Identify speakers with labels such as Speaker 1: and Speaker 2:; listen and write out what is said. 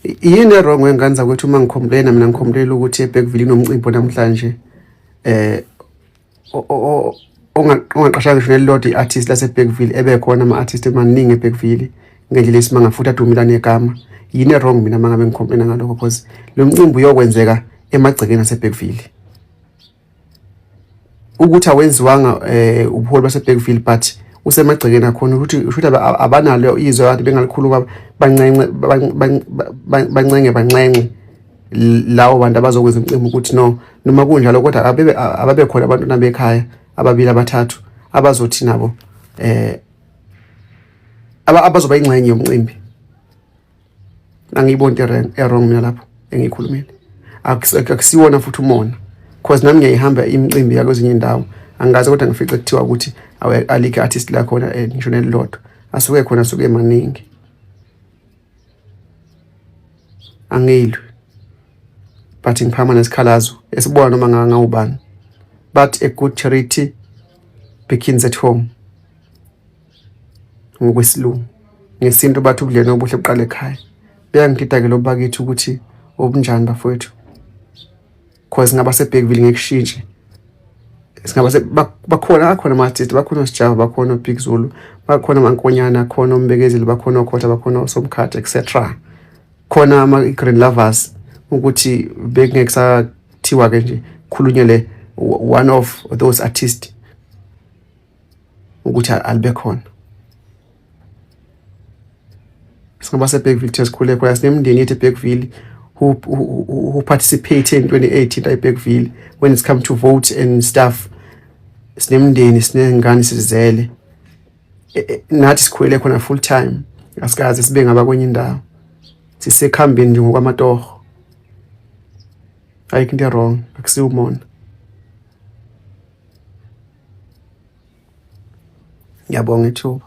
Speaker 1: Yini wrong ngengane zakwethu uma ngicomplaina mina ngicomplaina ukuthi eBergville inomcimbi namhlanje ongaqashanga ngisho nelilodwa iartist laseBergville ebekhona ama-artist emaningi eBergville ngendlela esimanga futhi adumila negama. Yini wrong mina mangabe ngicomplaina ngalokho because lo mcimbi uyokwenzeka emagcekeni aseBergville. Ukuthi awenziwanga ubuholi baseBergville but usemagcekeni akhona ukuthi abanalo izwe abantu bengalikhuluma bancenge lawo bantu abazokwenza umcimbi ukuthi no noma kunjalo kodwa ababe khona abantu nabekhaya ababili abathathu abazothi nabo abazoba ingcenye yomcimbi. Angiyiboni into wrong mina lapho engikhulumile. Akusiwona futhi umona because nami ngiyihamba imicimbi yakwezinye indawo angazi kodwa ngifice kuthiwa ukuthi alikho artist la khona ngisho nelilodwa asuke khona asuke emaningi angilwe but ngiphama nesikhalazo esibona noma ngangawubani but a good charity begins at home ngokwesilungu ngesinto bathi ubudlelwano obuhle buqala ekhaya. Beyangidida ke lo bakithi ukuthi obunjani bafowethu because ngaba seBergville ngekushintshe singaba bakhona ama-artist bakhona Sijaba bakhona Big Zulu bakhona amankonyana khona umbekezeli bakhona okhotha bakhona osomkhatha etc. Khona ama-Green Lovers ukuthi bekungekusathiwa ke nje khulunyele one of those artists ukuthi alibe khona. Singaba seBergville sikhule khona sinemndeni yethu eBergville who participated in 2018 eBergville when it's come to vote and stuff. Sinemndeni sinengane sizele nathi sikhwele khona full time asikaze sibe ngaba kwenye indawo sisekhambeni nje ngokwamatoho. Ayikho into wrong akusiwumona. Ngiyabonga ithuba.